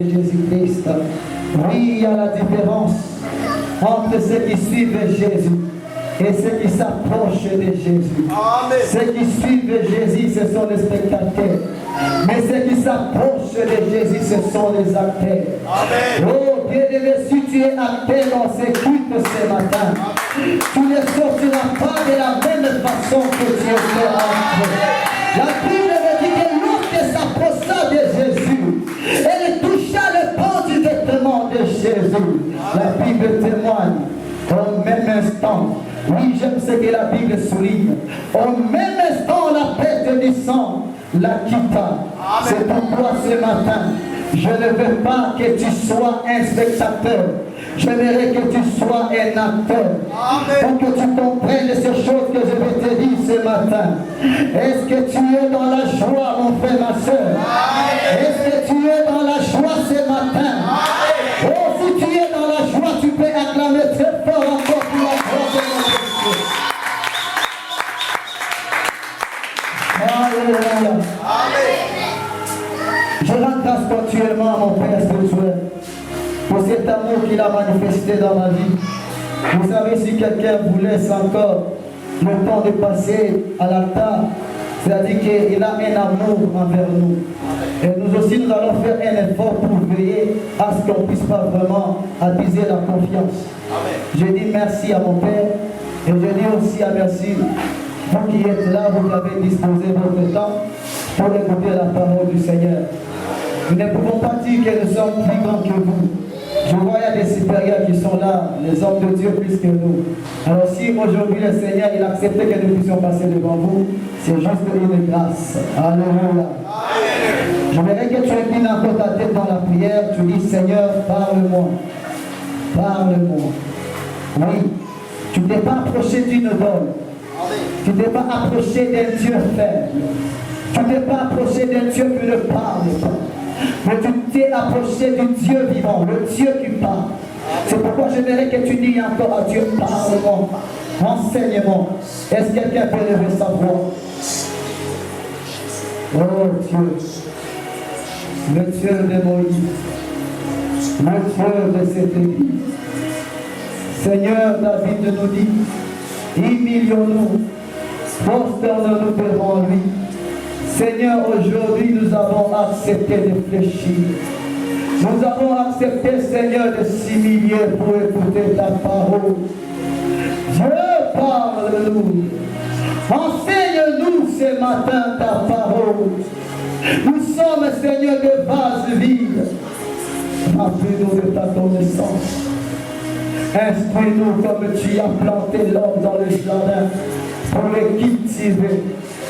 Jésus-Christ. Oui, il y a la différence entre ceux qui suivent Jésus et ceux qui s'approchent de Jésus. Amen. Ceux qui suivent Jésus, ce sont les spectateurs. Mais ceux qui s'approchent de Jésus, ce sont les acteurs. Amen. Oh, bien-aimé, si tu es acteur dans ces cultes ce matin, amen, tu ne sortiras pas de la même façon que tu étais entré. La Bible me dit que lorsqu'elle s'approcha de Jésus, elle toucha le pan du vêtement de Jésus. La Bible témoigne au même instant. Oui, j'aime ce que la Bible souligne. Au même instant, la perte du sang la quitta. C'est pourquoi ce matin, je ne veux pas que tu sois un spectateur. J'aimerais que tu sois un acteur. Pour que tu comprennes ces choses que je vais te dire ce matin. Est-ce que tu es dans la joie, mon frère, ma soeur? Est-ce que tu es dans la joie ce matin? Oh, si tu es dans la joie, tu peux acclamer très fort encore pour la gloire de notre Dieu. Alléluia. Je rends grâce continuellement à mon Père spirituel pour cet amour qu'il a manifesté dans ma vie. Vous savez, si quelqu'un vous laisse encore le temps de passer à l'altar, c'est-à-dire qu'il a un amour envers nous. Et nous aussi, nous allons faire un effort pour veiller à ce qu'on ne puisse pas vraiment attiser la confiance. Amen. Je dis merci à mon Père et je dis aussi à merci vous qui êtes là, vous qui avez disposé votre temps pour écouter la parole du Seigneur. Nous ne pouvons pas dire que nous sommes plus grands que vous. Je vois il y a des supérieurs qui sont là, les hommes de Dieu plus que nous. Alors si aujourd'hui le Seigneur il acceptait que nous puissions passer devant vous, c'est juste une grâce. Alléluia. J'aimerais que tu inclines encore ta tête dans la prière. Tu dis Seigneur, parle-moi. Parle-moi. Oui. Tu ne t'es pas approché d'une idole. Tu ne t'es pas approché d'un Dieu faible. Tu ne t'es pas approché d'un Dieu qui ne parle pas. Mais tu t'es approché du Dieu vivant, le Dieu qui parle. C'est pourquoi j'aimerais que tu dises encore à Dieu, parle-moi, enseigne-moi. Est-ce que quelqu'un peut lever sa voix? Oh Dieu, le Dieu de Moïse, le Dieu de cette église. Seigneur, David nous dit, humilions-nous, prosternons-nous devant lui. Seigneur, aujourd'hui nous avons accepté de fléchir. Nous avons accepté, Seigneur, de s'humilier pour écouter ta parole. Dieu, parle-nous. Enseigne-nous ce matin ta parole. Nous sommes, Seigneur, des vases vides. Remplis-nous de ta connaissance. Instruis-nous comme tu as planté l'homme dans le jardin pour le cultiver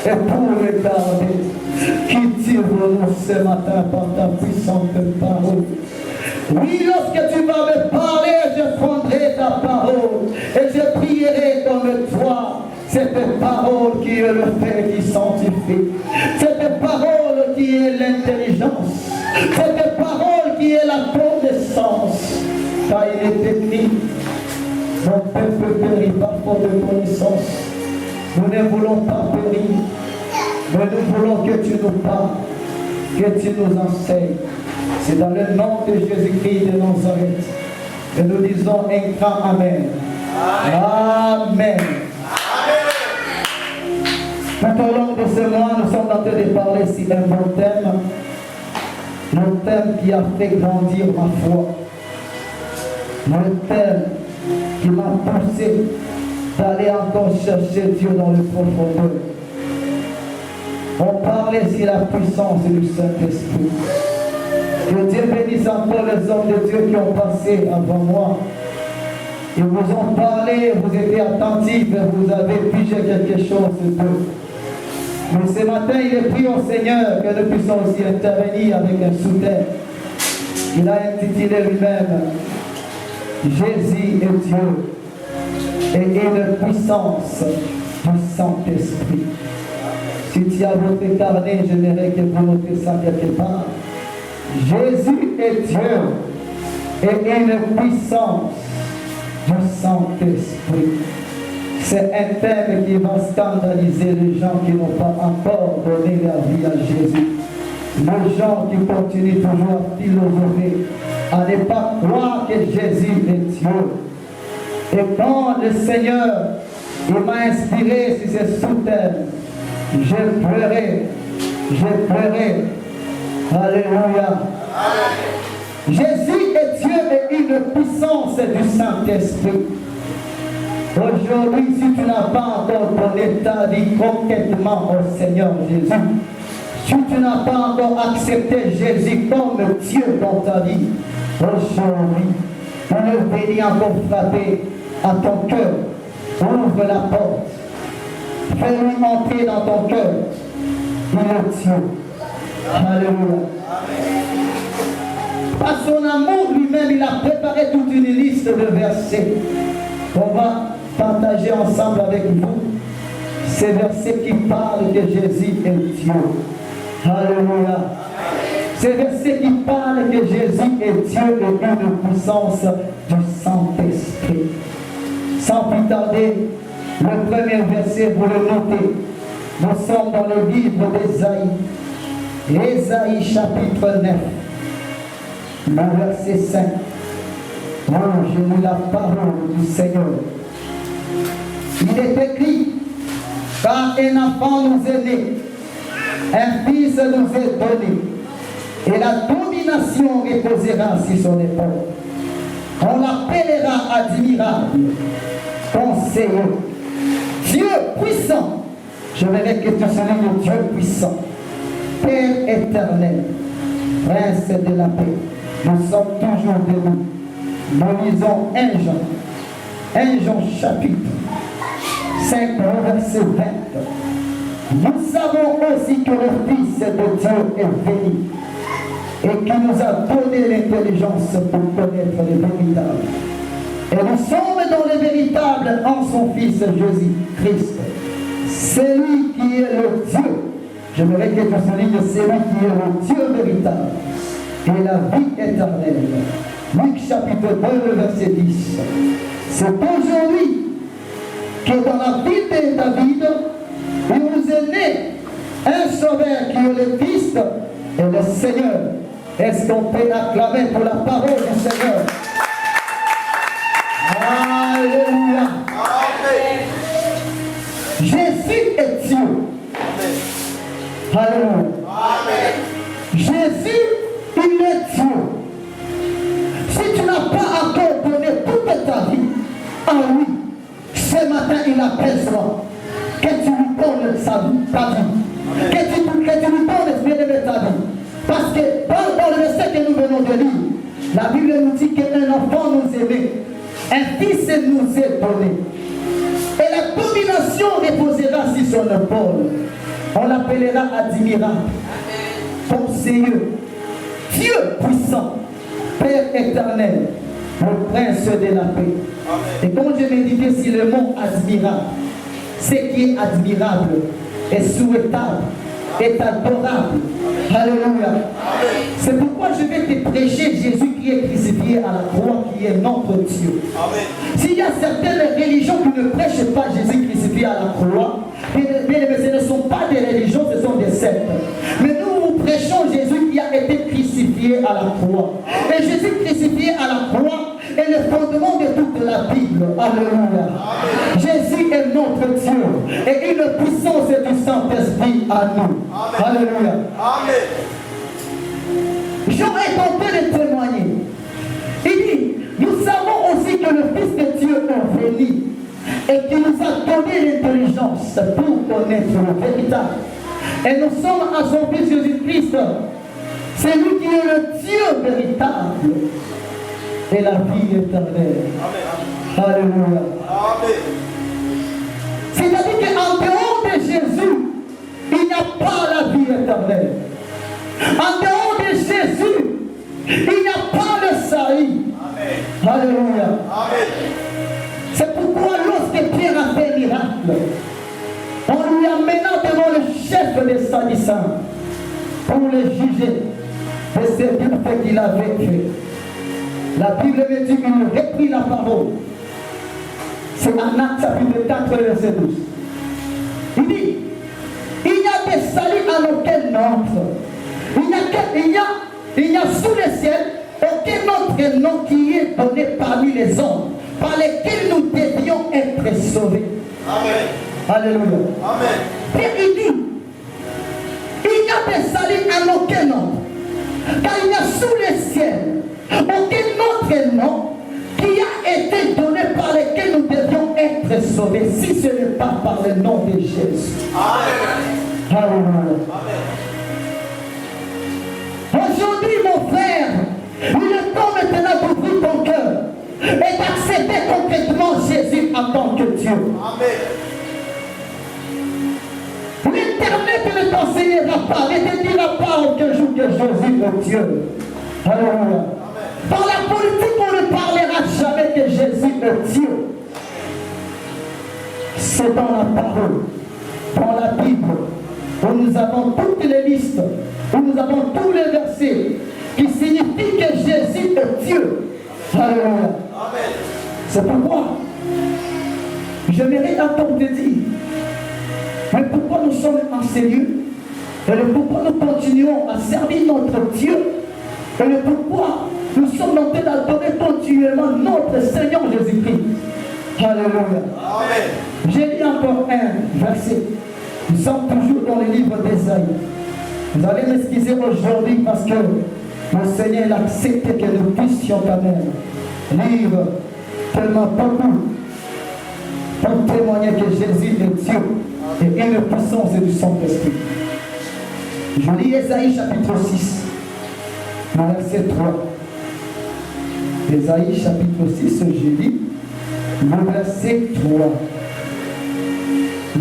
et pour le garder. Cultive-nous ce matin par ta puissante parole. Oui, lorsque tu vas me parler, je prendrai ta parole et je prierai comme toi. Cette parole qui est le fait qui sanctifie. Cette parole qui est l'intelligence. Cette parole qui est la connaissance. Car il est écrit, mon peuple périt par faute de connaissance. Nous ne voulons pas périr, mais nous voulons que tu nous parles, que tu nous enseignes. C'est dans le nom de Jésus-Christ de Nazareth que nous disons un grand Amen. Amen. Amen. Tout au long de ce mois, nous sommes en train de parler sur un bon thème. Le thème qui a fait grandir ma foi. Le thème qui m'a poussé d'aller encore chercher Dieu dans le profondeur. On parlait sur la puissance du Saint-Esprit. Que Dieu bénisse encore les hommes de Dieu qui ont passé avant moi. Ils vous ont parlé, vous étiez attentifs, vous avez pigé quelque chose d'eux. Mais ce matin, il est pris au Seigneur que nous puissions aussi intervenir avec un soutien. Il a intitulé lui-même Jésus est Dieu et une puissance du Saint-Esprit. Si tu as votre carnet, j'aimerais que vous notez ça quelque part. Jésus est Dieu et une puissance du Saint-Esprit. C'est un thème qui va scandaliser les gens qui n'ont pas encore donné leur vie à Jésus. Les gens qui continuent toujours à philosopher, à ne pas croire que Jésus est Dieu. Et quand le Seigneur m'a inspiré sur ces sous-terres, j'ai pleuré. Alléluia. Jésus est Dieu et une puissance du Saint-Esprit. Aujourd'hui, si tu n'as pas encore donné ta vie complètement au Seigneur Jésus, si tu n'as pas encore accepté Jésus comme Dieu dans ta vie, aujourd'hui, on est venu encore frapper à ton cœur. Ouvre la porte. Fais-lui entrer dans ton cœur. Il est Dieu. Alléluia. Par son amour lui-même, il a préparé toute une liste de versets. On va partager ensemble avec vous ces versets qui parlent que Jésus est Dieu. Alléluia. Ces versets qui parlent que Jésus est Dieu et une puissance du Saint-Esprit. Sans plus tarder, le premier verset, vous le notez. Nous sommes dans le livre d'Ésaïe. Ésaïe chapitre 9. Le verset 5. Oh, je lis la parole du Seigneur. Il est écrit, car un enfant nous est né, un fils nous est donné, et la domination reposera sur son épaule. On l'appellera admirable, conseiller, Dieu puissant. Je verrai que tu seras le Dieu puissant, Père éternel, Prince de la paix. Nous sommes toujours debout. Nous lisons 1 Jean chapitre 5, verset 20. Nous savons aussi que le Fils de Dieu est venu et qui nous a donné l'intelligence pour connaître le véritable. Et nous sommes dans le véritable en son Fils Jésus-Christ. C'est lui qui est le Dieu. J'aimerais que tu soulignes, c'est lui qui est le Dieu véritable et la vie éternelle. Luc chapitre 2, verset 10. C'est aujourd'hui que dans la ville de David, il nous est né un sauveur qui est le Christ et le Seigneur. Est-ce qu'on peut acclamer pour la parole du Seigneur? Alléluia. Jésus est Dieu. Alléluia. Jésus, il est Dieu. Si tu n'as pas encore donné toute ta vie à lui, ce matin il appelle toi. Que tu lui donnes ta vie. Que tu lui donnes ta vie. Parce que dans le verset que nous venons de lire, la Bible nous dit qu'un enfant nous est né, un fils nous est donné. Et la domination reposera sur son épaule. On l'appellera admirable, conseiller, Dieu puissant, Père éternel, le prince de la paix. Et quand je méditais sur le mot admirable, ce qui est admirable est souhaitable, est adorable. Alléluia. C'est pourquoi je vais te prêcher Jésus qui est crucifié à la croix, qui est notre Dieu. S'il y a certaines religions qui ne prêchent pas Jésus crucifié à la croix, ce ne sont pas des religions, ce sont des sectes. Mais nous prêchons Jésus qui a été crucifié à la croix. Et Jésus crucifié à la croix est le fondement de toute la Bible. Alléluia. Jésus est notre Dieu et une puissance du Saint-Esprit à nous. Alléluia. Amen. Jean est tenté de témoigner. Il dit, nous savons aussi que le Fils de Dieu est venu et qui nous a donné l'intelligence pour connaître le véritable. Et nous sommes à son Fils Jésus-Christ. C'est lui qui est le Dieu véritable et la vie éternelle. Amen. Alléluia. C'est-à-dire qu'en dehors de Jésus, il n'y a pas la vie éternelle. En dehors de Jésus, il n'y a pas le salut. Alléluia. C'est pourquoi lorsque Pierre a fait un miracle, on lui amena devant le chef des Sadducéens pour le juger de ce bienfaits qu'il avait fait. La Bible me dit qu'il reprit la parole. C'est en Actes chapitre 4, verset 12. Il dit, il y a des saluts en aucun autre. Il y a sous le ciel aucun autre nom qui est donné parmi les hommes par lesquels nous devions être sauvés. Amen. Alléluia. Amen. Et il dit, il n'y a de salut en aucun nom, car il y a sous le ciel aucun autre nom qui a été donné par lequel nous devions être sauvés, si ce n'est pas par le nom de Jésus. Amen. Alléluia. Aujourd'hui, mon frère, il est temps maintenant d'ouvrir ton cœur et d'accepter complètement Jésus en tant que Dieu. Amen. L'Éternel ne t'enseignera pas, ne te dira pas aucun jour que Jésus est Dieu. Alléluia. Dans la politique, on ne parlera jamais que Jésus est Dieu. C'est dans la parole, dans la Bible, où nous avons toutes les listes, où nous avons tous les versets qui signifient que Jésus est Dieu. Alléluia. Amen. C'est pourquoi j'aimerais entendre te dire, mais pourquoi nous sommes en sérieux, et le pourquoi nous continuons à servir notre Dieu, et le pourquoi nous sommes en train d'adorer continuellement notre Seigneur Jésus-Christ. Alléluia. Amen. J'ai lu encore un verset. Nous sommes toujours dans le livre d'Ésaïe. Vous allez m'excuser aujourd'hui parce que mon Seigneur a accepté que nous puissions quand même lire tellement beaucoup pour témoigner que Jésus est Dieu et une puissance du Saint-Esprit. Je lis Ésaïe chapitre 6, verset 3. Ésaïe chapitre 6, je lis le verset 3.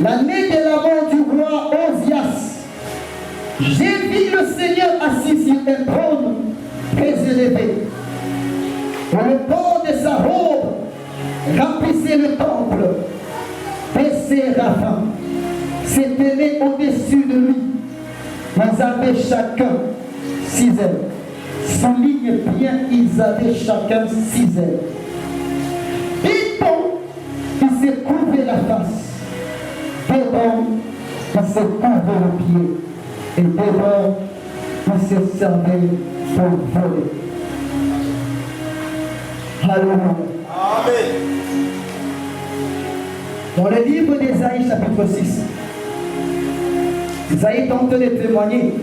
L'année de la mort du roi Osias, j'ai vu le Seigneur assis sur un trône très élevé. Et le bord de sa robe remplissait le temple. Et ses séraphins s'éteignaient au-dessus de lui. Ils avaient chacun 6 ailes. Souligne bien, ils avaient chacun 6 ailes. Et donc, ils se couvraient la face. Devant, ils se couvraient le pied. Et devant, ils se servaient pour voler. Alléluia. Amen. Dans le livre d'Ésaïe, chapitre 6, Ésaïe est en train de témoigner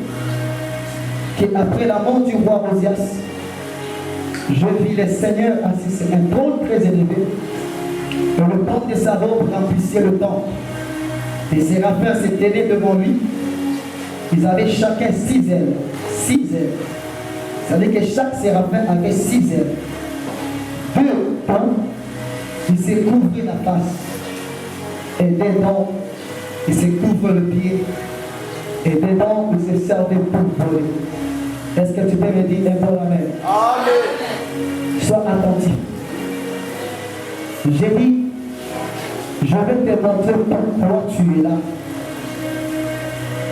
qu'après la mort du roi Osias, je vis le Seigneur assis sur un trône très élevé, et le bord de sa robe remplissait le temple. Les séraphins se tenaient devant lui. Ils avaient chacun 6 ailes. 6 ailes. Ça veut dire que chaque séraphin avait 6 ailes. 2 temps, ils se couvraient la face. Et dedans, ils se couvrent le pied. Et dedans, ils se servaient pour voler. Est-ce que tu peux me dire un bon amen? Amen. Sois attentif. J'ai dit, je vais te montrer pourquoi tu es là.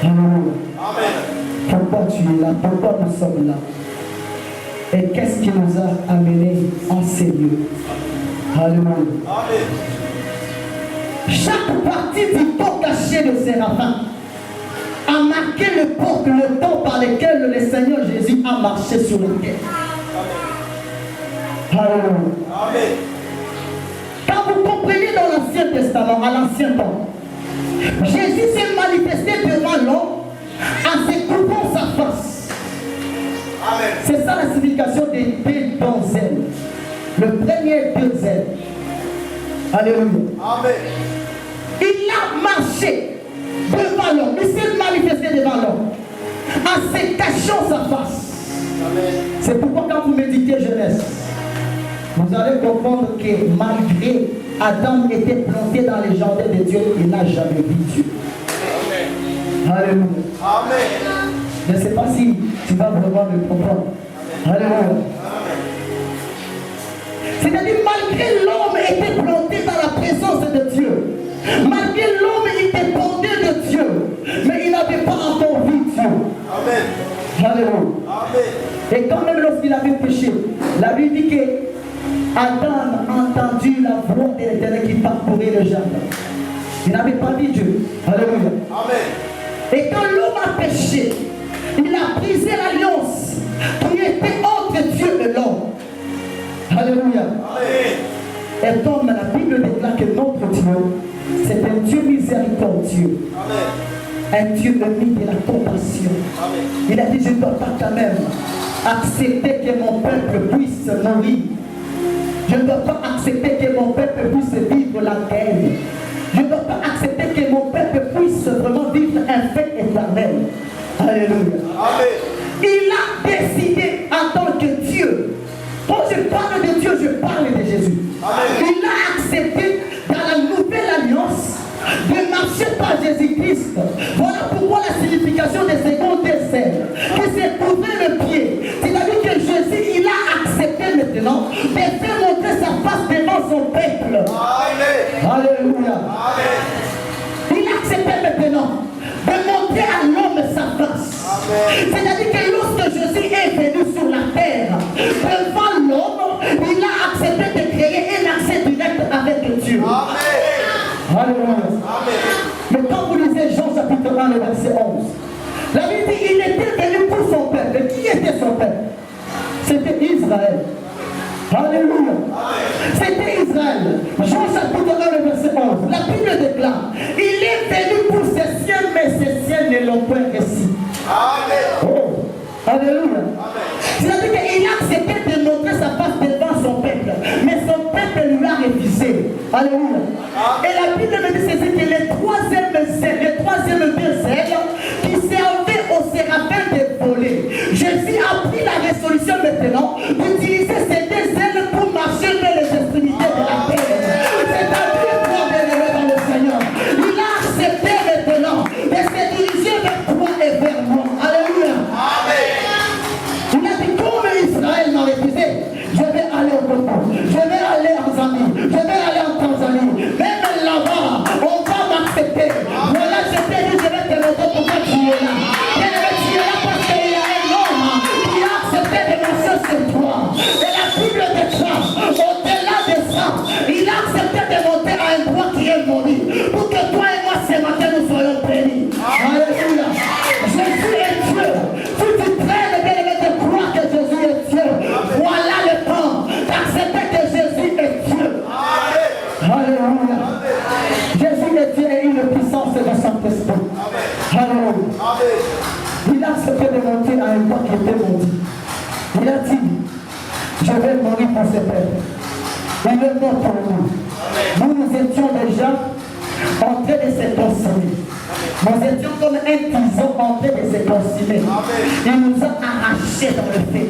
Alléluia. Amen. Pourquoi tu es là? Pourquoi nous sommes là? Et qu'est-ce qui nous a amenés en ces lieux? Alléluia. Amen. Chaque partie du corps caché de Séraphin a marqué le temps par lequel le Seigneur Jésus a marché sur la terre. Alléluia. Amen. Quand vous comprenez dans l'Ancien Testament, à l'Ancien temps, Jésus s'est manifesté devant l'homme en se couvrant sa face. Amen. C'est ça la signification des 2 ailes. Le premier 2 ailes. Alléluia. Amen. Il a marché devant l'homme. Il s'est manifesté devant l'homme en se cachant sa face. Amen. C'est pourquoi quand vous méditez jeunesse, vous allez comprendre que malgré Adam était planté dans les jardins de Dieu, il n'a jamais vu Dieu. Amen. Alléluia. Amen. Je ne sais pas si tu vas vraiment me comprendre. Alléluia. C'est-à-dire malgré l'homme était planté dans la présence de Dieu, malgré l'homme était porté de Dieu, mais il n'avait pas encore vu Dieu. Amen. Alléluia. Amen. Et quand même lorsqu'il avait péché, la Bible dit que Adam a entendu la voix de l'Éternel qui parcourait le jardin. Il n'avait pas vu Dieu. Alléluia. Amen. Et quand l'homme a péché, Il a brisé l'alliance qui était entre Dieu et l'homme. Alléluia. Et comme la Bible déclare que notre Dieu, c'est un Dieu miséricordieux. Un Dieu uni de la compassion. Il a dit, je ne dois pas quand même accepter que mon peuple puisse mourir. Je ne dois pas accepter que mon peuple puisse vivre la guerre. Je ne dois pas accepter que mon peuple puisse vraiment vivre un fait éternel. Alléluia. Il a décidé en tant que Dieu. Quand je parle de Dieu, je parle de Jésus. Il a accepté dans la nouvelle alliance de marcher par Jésus-Christ. Voilà pourquoi la signification des secondes dessert, qui s'est couvert le pied. C'est-à-dire que Jésus, il a accepté maintenant de faire montrer sa face devant son peuple. Alléluia. Il a accepté maintenant de montrer à l'homme sa face. C'est-à-dire que lorsque Jésus est venu sur la terre, devant l'homme, il a accepté de créer un accès direct avec Dieu. Alléluia. Mais quand vous lisez Jean chapitre 1, le verset 11, la Bible dit il était venu pour son peuple. Et qui était son peuple? C'était Israël. Alléluia. C'était Israël. Jean chapitre 1, le verset 11. La Bible déclare il est venu pour ses siens, mais ses siens ne l'ont point reçu. Oh. Alléluia. C'est-à-dire qu'il a accepté de montrer sa face devant son peuple, mais son peuple lui a refusé. Alléluia. Et la Bible me dit ceci, que le troisième zèle qui servait aux séraphins de voler. Jésus a pris la résolution maintenant d'utiliser ces deux zèles pour marcher vers les extrémités de la terre. C'est-à-dire pour bénévole dans le Seigneur. Il a accepté maintenant de se diriger vers toi et vers moi. Alléluia. Il a dit comme Israël m'a refusé, je vais aller au Congo, je vais aller en Zambie, je vais aller en Tanzanie. Même là-bas, on va m'accepter. Voilà, je t'ai dit, je vais te montrer pourquoi tu es là. Tu es là parce qu'il y a un homme qui a accepté de marcher sur toi. Et la Bible déclare, au-delà de ça, il a accepté de monter à un endroit qui est maudit. Pour que toi et moi, ce matin, nous soyons bénis. Alléluia. Jésus est Dieu. Si tu traînes de croire que Jésus est Dieu, voilà le temps d'accepter que Jésus est Dieu. Alléluia. Jésus est Dieu et une puissance de Saint-Esprit. Alléluia. Il a accepté de monter à un endroit qui était maudit. Il a dit, je vais mourir pour ce peuple. Il est mort pour nous. Nous étions déjà en train de se consumer. Nous étions comme un tison en train de se consumer. Il nous a arrachés dans le feu.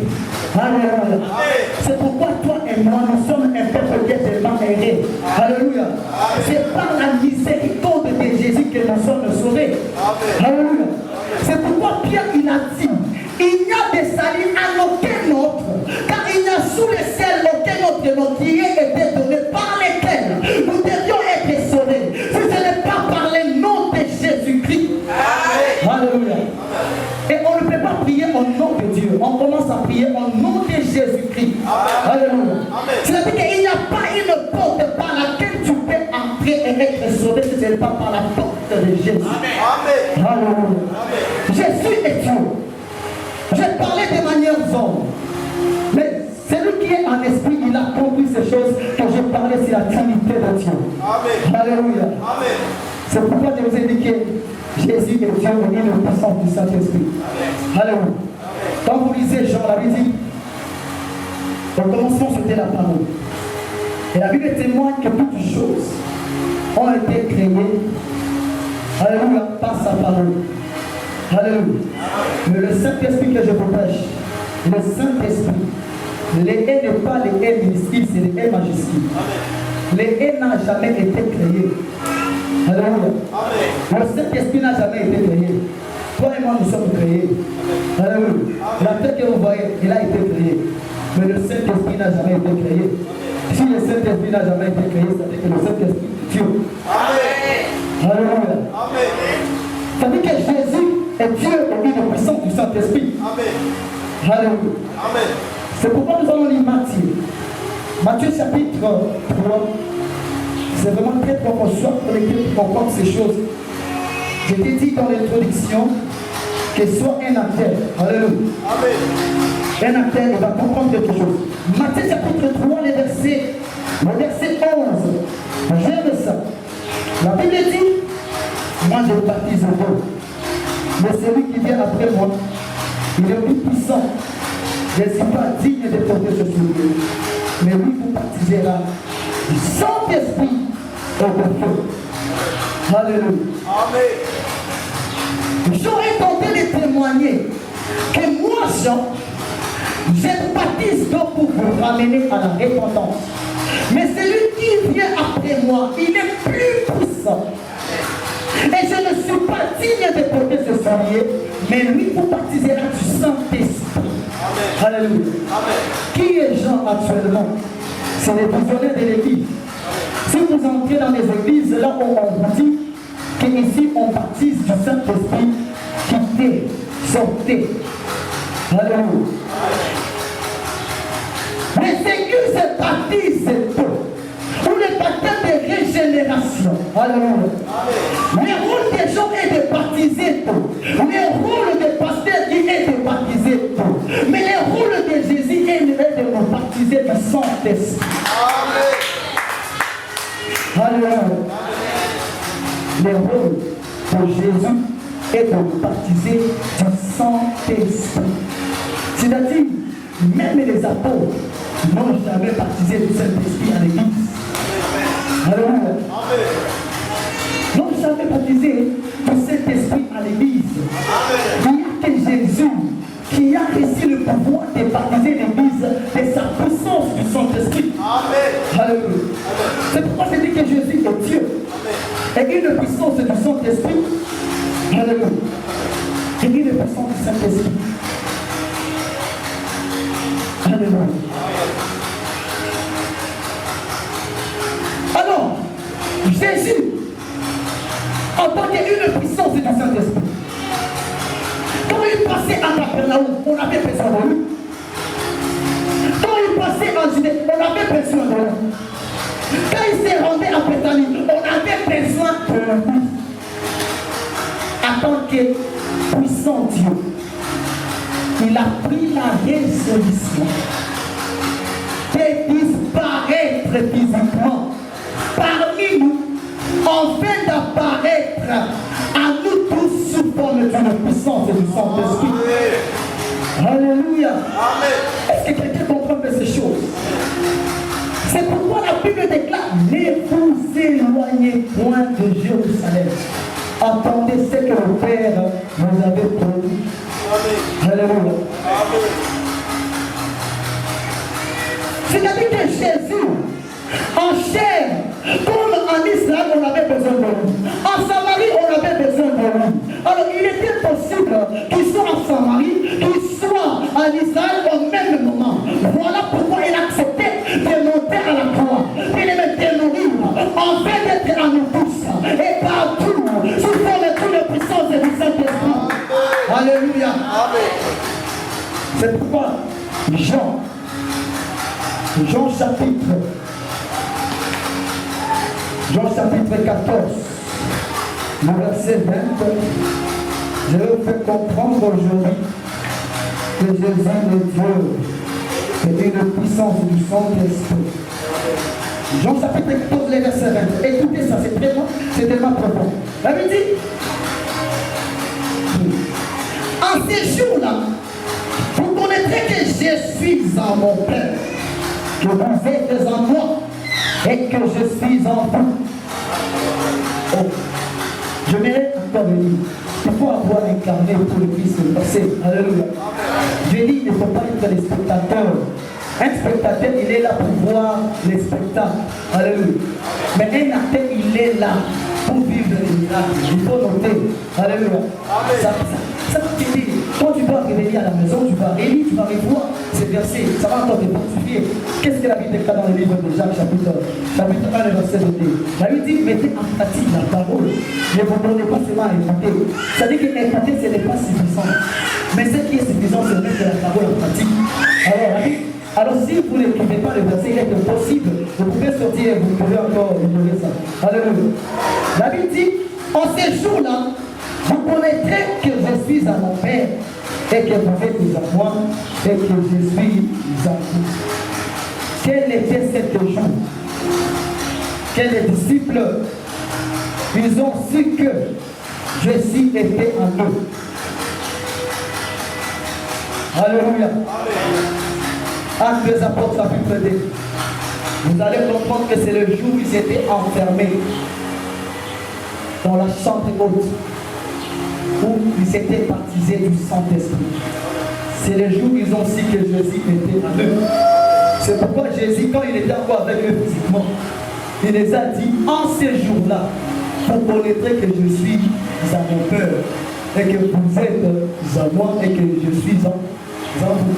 Alléluia. C'est pourquoi toi et moi, nous sommes un peuple qui est tellement aimé. Alléluia. C'est par la miséricorde de Jésus que nous sommes sauvés. Alléluia. C'est pourquoi Pierre il a dit, il n'y a de salut à aucun autre, car il n'y a sous le ciel aucun autre nom qui ait été donné par lequel nous devions être sauvés. Si ce n'est pas par le nom de Jésus-Christ. Alléluia. Et on ne peut pas prier au nom de Dieu. On commence à prier au nom de Jésus-Christ. Alléluia. C'est-à-dire qu'il n'y a pas une porte par laquelle tu peux entrer et être sauvé si ce n'est pas par la porte de Jésus. Alléluia. Jésus est Dieu. J'ai parlé de manière sombre. Mais celui qui est en esprit, il a compris ces choses que je parlais sur la Trinité de Dieu. Alléluia. C'est pourquoi je vous ai dit que Jésus est Dieu et le puissance du Saint-Esprit. Alléluia. Quand vous lisez Jean, la Bible dit, au commencement c'était la parole. Et la Bible témoigne que toutes choses ont été créées, alléluia, par sa parole. Alléluia. Mais le Saint-Esprit que je vous prêche, le Saint-Esprit, les E n'est pas les E minuscules, c'est les E majuscules. Les E n'a jamais été créé. Alléluia. Le Saint-Esprit n'a jamais été créé. Toi et moi, nous sommes créés. Alléluia. La tête que vous voyez, il a été créé. Mais le Saint-Esprit n'a jamais été créé. Si le Saint-Esprit n'a jamais été créé, ça veut dire que le Saint-Esprit est Dieu. Alléluia. Ça veut dire que Jésus est Dieu et une puissance du Saint-Esprit. Alléluia. C'est pourquoi nous allons lire Matthieu. Matthieu chapitre 3. C'est vraiment très profond. Soit connecté pour comprendre ces choses. Je t'ai dit dans l'introduction que soit un acteur. Alléluia. Amen. Un acteur, il va comprendre quelque chose. Matthieu chapitre 3, le verset 11. J'aime ça. La Bible dit, moi je baptise en d'eau. Mais celui qui vient après moi, il est plus puissant. Je ne suis pas digne de porter ce soulier. Mais lui vous baptisera du Saint-Esprit et de feu. Alléluia. Amen. J'aurais tenté de témoigner que moi, Jean, je baptise d'eau pour vous ramener à la repentance. Mais celui qui vient après moi, il est plus puissant. Et je ne suis pas digne de porter ce soulier, mais lui vous baptisera du Saint-Esprit. Alléluia. Amen. Qui est Jean actuellement? C'est les prisonniers de l'église. Si vous entrez dans les églises, là où on vous dit qu'ici on baptise du Saint-Esprit, quittez, sortez. Alléluia. Mais c'est que ce baptise ou le baptême de régénération. Alléluia. Le rôle des gens est de baptiser tout. Le rôle des pasteurs est de baptiser tout. Mais le rôle de Jésus est de nous baptiser du Saint-Esprit. Alléluia. Le rôle de Jésus est de nous baptiser du Saint-Esprit. C'est-à-dire, même les apôtres n'ont jamais baptisé du Saint-Esprit à l'église. Alléluia. N'ont jamais baptisé du Saint-Esprit à l'église. Il n'y a que Jésus qui a reçu le pouvoir de baptiser l'église de sa puissance du Saint-Esprit. Alléluia. C'est pourquoi je dis que Jésus est Dieu. Et une puissance du Saint-Esprit. Alléluia. Et une puissance du Saint-Esprit. Alléluia. Alors, Jésus, en tant qu'une puissance du Saint-Esprit, quand il passait à Capernaum, on avait besoin de lui. Quand il passait en Judée, on avait besoin de lui. Quand il s'est rendu à Bethanie, on avait besoin de lui. En tant que puissant Dieu, il a pris la résolution de disparaître physiquement parmi nous, afin d'apparaître à nous tous sous forme d'une puissance et du Saint-Esprit. Alléluia. Est-ce que quelqu'un comprend ces choses? C'est pourquoi la Bible déclare: ne vous éloignez point de Jérusalem. Attendez ce que le Père vous avait promis. Alléluia. C'est-à-dire que Jésus, en chair, comme en Israël, on avait besoin de lui. En Samarie, on avait besoin de lui. Alors, il était possible qu'il soit en Samarie, qu'il soit en Israël au même moment. Voilà pourquoi il acceptait de monter à la croix, de les mettre de nourrir, afin d'être à nous tous, et partout, sous forme de toute la puissance du Saint-Esprit. Alléluia. C'est pourquoi Jean chapitre 14, le verset 20, je vous fais comprendre aujourd'hui que Jésus est Dieu et une puissance du Saint-Esprit. Jean chapitre 14, le verset 20. Écoutez ça, c'est tellement profond. La Bible dit: en ces jours-là, vous connaîtrez que je suis en mon Père, que vous êtes en moi, et que je suis en vous. Oh, je mérite encore de lire. Il faut avoir incarné pour le Christ le passé. Alléluia. Je dis, il ne faut pas être les spectateurs. Un spectateur, il est là pour voir les spectacles. Alléluia. Mais un acteur, il est là pour vivre les miracles. Il faut noter. Alléluia. Ça te dit, quand tu vas revenir à la maison, tu vas relire, tu vas revoir ces versets. Ça va encore te fortifier. Qu'est-ce que la Bible déclare dans le livre de Jacques, chapitre 1, le verset 2. La Bible dit: mettez en pratique la parole. Ne vous donnez pas seulement à écouter. Ça dit que écouter, ce n'est pas suffisant. Mais ce qui est suffisant, c'est de mettre la parole en pratique. Alors si vous n'écrivez pas le verset, il est impossible. Vous pouvez sortir et vous pouvez encore ignorer ça. Alléluia. La Bible dit: en ces jours-là, Vous connaîtrez que je suis à mon Père et que vous êtes à moi et que je suis à vous. Quel était cet jour? Que les disciples, ils ont su que Jésus était en eux. Alléluia. Actes des apôtres, chapitre 2. Vous allez comprendre que c'est le jour où ils étaient enfermés dans la chambre haute, où ils étaient baptisés du Saint-Esprit. C'est le jour où ils ont su que Jésus était en eux. C'est pourquoi Jésus, quand il était encore avec eux physiquement, il les a dit, en ces jours-là, vous connaîtrez que je suis à mon Père, et que vous êtes à moi, et que je suis en vous.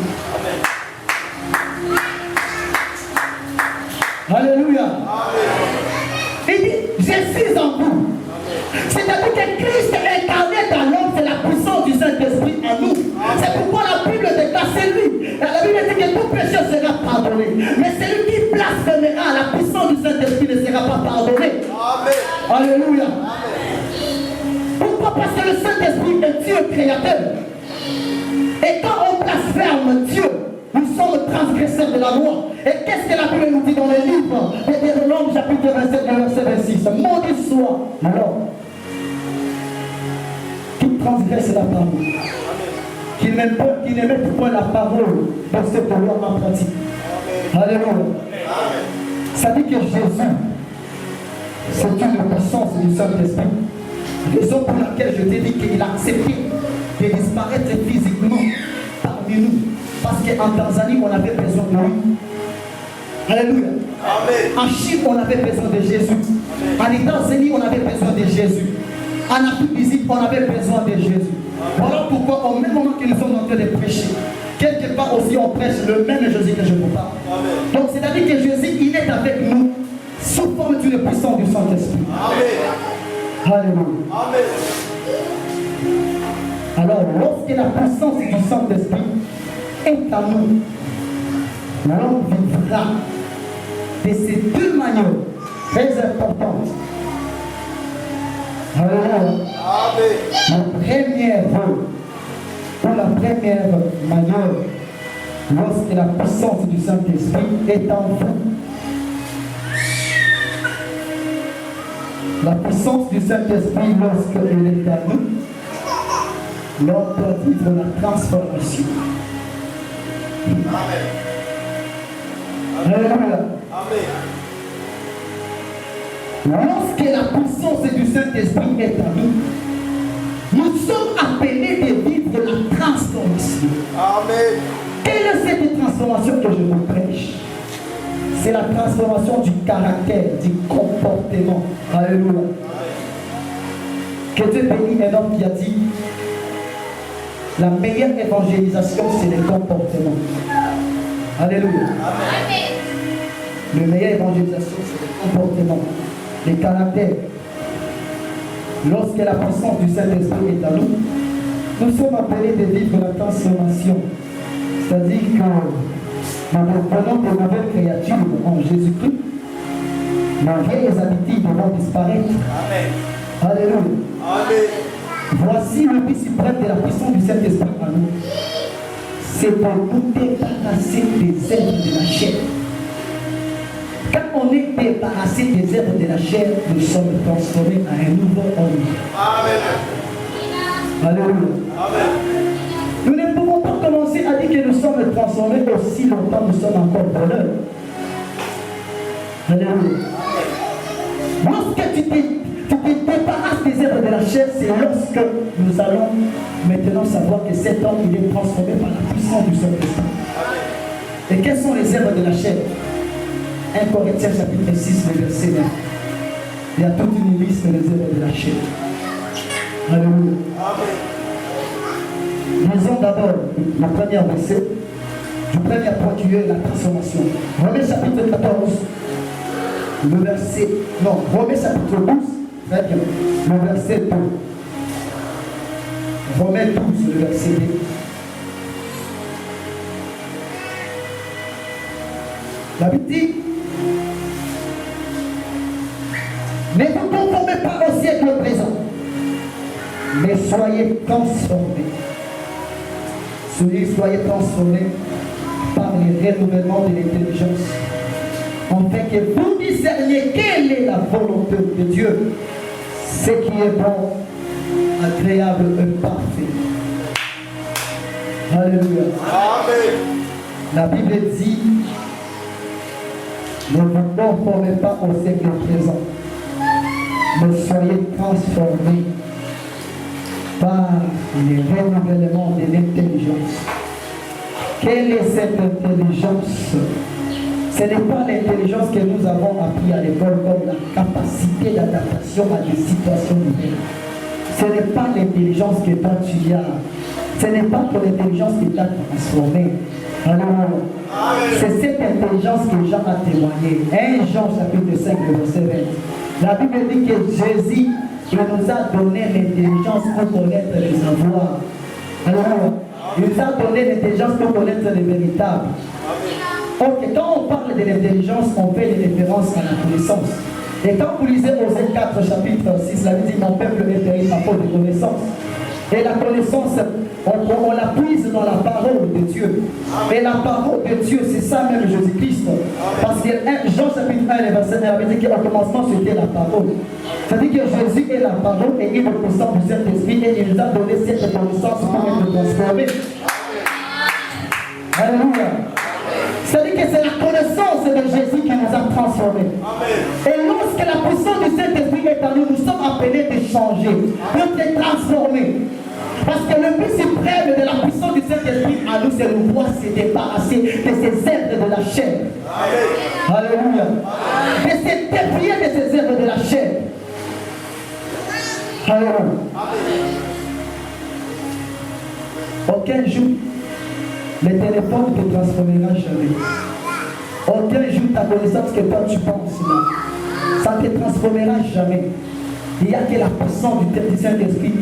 Alléluia. Il dit, je suis en vous. C'est-à-dire que Christ est incarné dans l'homme, c'est la puissance du Saint-Esprit en nous. C'est pourquoi la Bible déclare, c'est lui. La Bible dit que tout péché sera pardonné. Mais celui qui blasphémera, la puissance du Saint-Esprit ne sera pas pardonnée. Alléluia. Pourquoi? Parce que le Saint-Esprit est Dieu créateur. Et quand on blasphème Dieu, nous sommes transgresseurs de la loi. Et qu'est-ce que la Bible nous dit dans le livre de Deutéronome, chapitre 27, verset 26? Maudit soit l'homme qui transgresse la parole, qui ne met point la parole dans cette loi en pratique. Alléluia. Ça dit que Jésus, c'est une puissance du Saint-Esprit. Raison pour laquelle je t'ai dit qu'il a accepté de disparaître physiquement parmi nous. Parce qu'en Tanzanie, on avait besoin de lui. Alléluia. Amen. En Chine, on avait besoin de Jésus. Amen. En États-Unis, on avait besoin de Jésus. En Afrique du Sud, on avait besoin de Jésus. Amen. Voilà pourquoi, au même moment que nous sommes en train de prêcher, quelque part aussi, on prêche le même Jésus que je vous parle. Amen. Donc, c'est-à-dire que Jésus, il est avec nous sous forme d'une puissance du Saint-Esprit. Amen. Alléluia. Amen. Alors, lorsque la puissance du Saint-Esprit est à nous, l'homme vivra de ces deux manières très importantes. Alors, la première manière, lorsque la puissance du Saint-Esprit est en vous, la puissance du Saint-Esprit, lorsqu'elle est à nous, l'homme peut vivre la transformation. Amen. Alléluia. Amen. Lorsque la puissance du Saint-Esprit est à nous, nous sommes appelés de vivre la transformation. Amen. Quelle est cette transformation que je vous prêche? C'est la transformation du caractère, du comportement. Alléluia. Amen. Que Dieu bénisse un homme qui a dit, la meilleure évangélisation, c'est le comportement. Alléluia. Amen. La meilleure évangélisation, c'est le comportement, le caractère. Lorsque la puissance du Saint-Esprit est à nous, nous sommes appelés de vivre la transformation. C'est-à-dire que nous devenons de nouvelles créatures en Jésus-Christ. Nos vieilles habitudes vont disparaître. Amen. Alléluia. Amen. Voici le but suprême de la puissance du Saint-Esprit en nous. C'est pour nous débarrasser des œuvres de la chair. Quand on est débarrassé des œuvres de la chair, nous sommes transformés en un nouveau homme. Amen. Alléluia. Amen. Nous ne pouvons pas commencer à dire que nous sommes transformés aussi longtemps nous sommes encore voleurs. Alléluia. Lorsque tu te débarrasses des œuvres de la chair, c'est lorsque nous allons maintenant savoir que cet homme il est transformé par la puissance du Saint-Esprit. Et quelles sont les œuvres de la chair? 1 Corinthiens chapitre 6, le verset 9. Il y a toute une liste des œuvres de la chair. Alléluia. Lisons d'abord le premier verset, du premier point qui est la transformation. Romains chapitre 14, le verset, non, Romains chapitre 12, très bien, le verset 2. Romains 12, le verset 2. La Bible dit, ne vous conformez pas au siècle présent, Mais soyez transformés. Soyez transformés par les renouvellements de l'intelligence. Afin que vous discerniez quelle est la volonté de Dieu, ce qui est bon, agréable et parfait. Alléluia. Amen. La Bible dit, ne vous conformez pas au siècle présent, mais soyez transformés par les renouvellements de l'intelligence. Quelle est cette intelligence? Ce n'est pas l'intelligence que nous avons appris à l'école comme la capacité d'adaptation à des situations nouvelles. Ce n'est pas l'intelligence que toi tu as. Ce n'est pas ton intelligence qui t'a transformé. Alors, c'est cette intelligence que Jean a témoigné. 1 Jean chapitre 5, verset 20. La Bible dit que Jésus nous a donné l'intelligence pour connaître les savoirs. Alors, il nous a donné l'intelligence pour connaître les véritables. Ok, quand on parle de l'intelligence, on fait des références à la connaissance. Et quand vous lisez Osée 4, chapitre 6, la Bible dit, mon peuple est péri par faute de connaissance. Et la connaissance, on la puise dans la parole de Dieu. Et la parole de Dieu, c'est ça même Jésus-Christ. Parce que Jean chapitre 1, verset 1, avait dit qu'au commencement, c'était la parole. C'est-à-dire que Jésus est la parole et il représente du Saint-Esprit et il nous a donné cette connaissance pour être transformé. Alléluia. C'est-à-dire que c'est la connaissance de Jésus qui nous a transformés. Et lorsque la puissance du Saint-Esprit est en nous, nous sommes appelés de changer, d'être transformés. Parce que le but suprême de la puissance du Saint-Esprit à nous, c'est de pouvoir se débarrasser de ces œuvres de la chair. Alléluia. De se déplier de ces œuvres de la chair. Alléluia. Aucun jour, le téléphone ne te transformera jamais. Aucun jour, ta connaissance que toi tu penses là, ça ne te transformera jamais. Il n'y a que la puissance du Saint-Esprit qui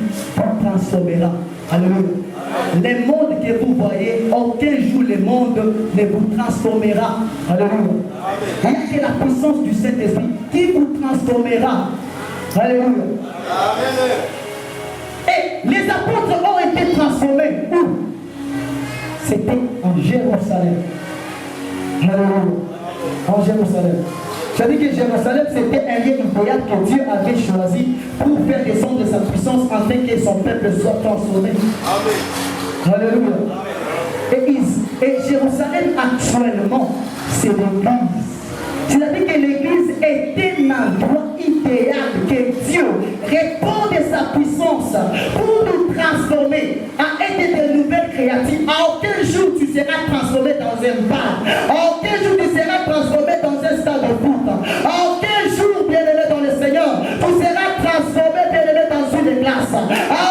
transformera. Alléluia. Le monde que vous voyez, aucun jour le monde ne vous transformera. Alléluia. Il n'y a que la puissance du Saint-Esprit qui vous transformera. Alléluia. Et les apôtres ont été transformés. Où? C'était en Jérusalem. Alléluia. En Jérusalem. Je dis que Jérusalem, c'était un lieu idéal que Dieu avait choisi pour faire descendre sa puissance afin que son peuple soit transformé. Amen. Alléluia. Et Jérusalem, actuellement, c'est l'église. C'est-à-dire que l'église est un endroit idéal que Dieu répond de sa puissance pour nous transformer à être de nouvelles créatures. À aucun jour tu seras transformé dans un bar. À aucun jour tu seras transformé dans un stade de foot. À aucun jour, bien-aimé dans le Seigneur, tu seras transformé, bien-aimé, dans une glace. À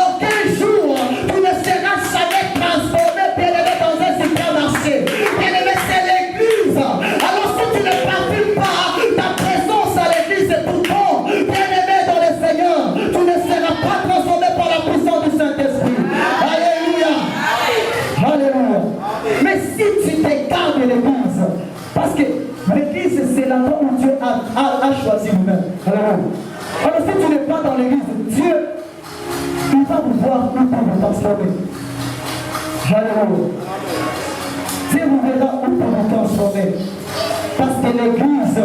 aucun jour, tu ne seras jamais transformé, bien-aimé, dans un supermarché. Bien-aimé, c'est l'église. Alors si tu ne parfumes pas ta présence à l'église, c'est tout bon. Bien-aimé dans le Seigneur, tu ne seras pas transformé par la puissance du Saint-Esprit. Alléluia. Alléluia. Mais si tu t'écartes de l'église, parce que l'église, c'est l'endroit où Dieu a choisi lui-même. Alors si tu n'es pas dans l'église, Dieu, il va vous voir où pour vous transformer. Alléluia. Dieu vous verra où pour vous transformer. Parce que l'église,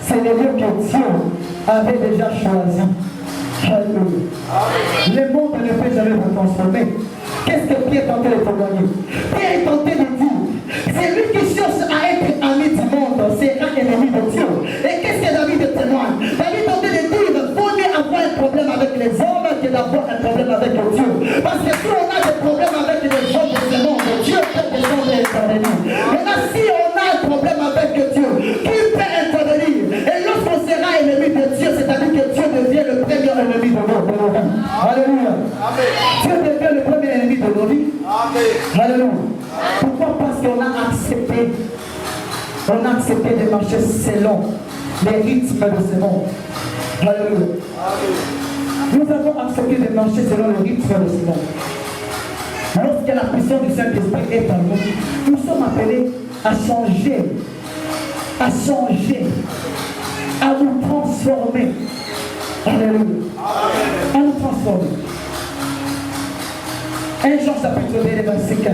c'est le lieu que Dieu avait déjà choisi. Alléluia. Le monde ne peut jamais vous transformer. Qu'est-ce que Pierre est tenté de témoigner? Pierre est tenté de dire, c'est lui qui cherche à être ami du monde, sera ennemi de Dieu. Et qu'est-ce que David témoigne? David est tenté de dire, il faut mieux avoir un problème avec les hommes que d'avoir un problème avec Dieu. Parce que si on a des problèmes avec les hommes de ce monde, Dieu peut descendre et intervenir. Maintenant, si on a un problème avec Dieu, qui peut intervenir? Et lorsqu'on sera ennemi de Dieu, c'est-à-dire que Dieu devient le premier ennemi de nos vies. Alléluia. Dieu devient le premier ennemi de nos vies. Alléluia. Pourquoi? Parce qu'on a accepté de marcher selon les rythmes de ce monde. Alléluia. Nous avons accepté de marcher selon le rythme de ce monde. Lorsque la puissance du Saint-Esprit est en nous, nous sommes appelés à changer, à nous transformer. Alléluia. À nous transformer. 1 Jean chapitre 2, verset 15.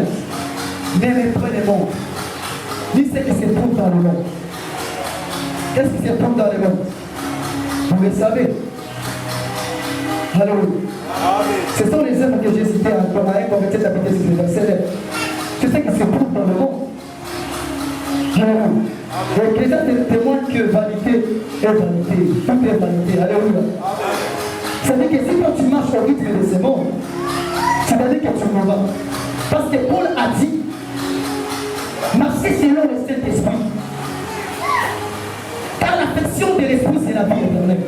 N'aimez pas le monde, ni ce qui se trouve dans le monde. Qu'est-ce qui se trouve dans le monde? Vous le savez. Alléluia. Ce sont les œuvres que j'ai citées encore à 1 Corinthiens chapitre 6, verset 9. Tu sais qui se trouve dans le monde. Alléluia. L'Église témoigne que vanité est vanité. Tout est vanité. Alléluia. C'est-à-dire que si quand tu marches au rythme de ce monde, c'est-à-dire que tu m'en vas. Parce que Paul a dit, marchez selon le Saint-Esprit. Car l'affection de l'Esprit, c'est la vie éternelle.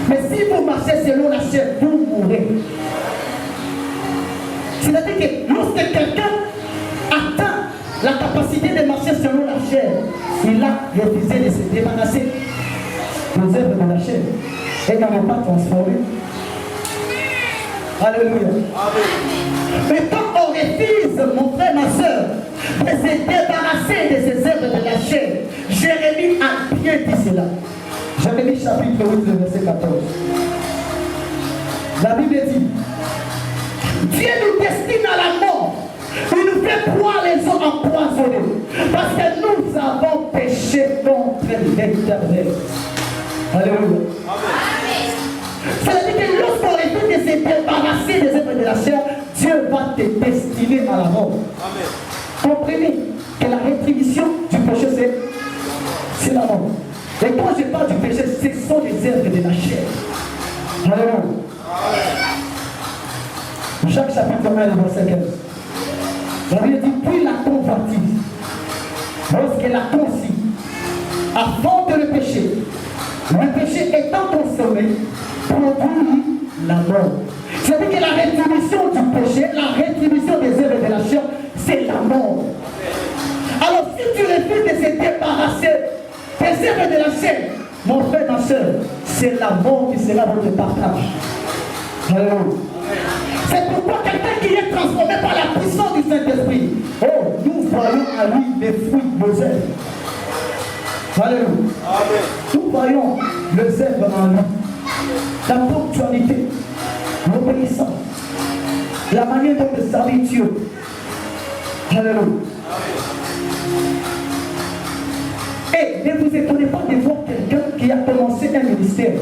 Mais si vous marchez selon la chair, vous mourrez. C'est-à-dire que lorsque quelqu'un atteint la capacité de marcher selon la chair, il a refusé de se débarrasser des œuvres de la chair et n'en pas transformé. Alléluia. Mais quand on refuse, mon frère, ma soeur, de se débarrasser de ces œuvres de la chair, Jérémie a bien dit cela. Jérémie chapitre 8, verset 14. La Bible dit, Dieu nous destine à la mort. Il nous fait boire les eaux empoisonnées. Parce que nous avons péché contre l'Éternel. Alléluia. C'est-à-dire que lorsqu'on refuse de se débarrasser des œuvres de la chair, Dieu va te destiner à la mort. Comprenez que la rétribution du péché, c'est la mort. Et quand je parle du péché, ce sont les œuvres de la chair. Alléluia. Jacques chapitre 1, verset 15. La Bible dit, puis la convoitise, lorsqu'elle a conçu, avant de le péché étant consommé, produit la mort. C'est-à-dire que la rétribution du péché, la rétribution des œuvres de la chair, c'est la mort. Alors si tu refuses de se débarrasser des œuvres de la chair, mon frère, ma soeur, c'est la mort qui sera votre partage. Alléluia. C'est pourquoi quelqu'un qui est transformé par la puissance du Saint-Esprit, oh, nous voyons à lui les fruits de nos œuvres. Alléluia. Nous voyons les œuvres en lui. La ponctualité, l'obéissance, la manière dont il servir Dieu. Alléluia. Et ne vous étonnez pas de voir quelqu'un qui a commencé un ministère.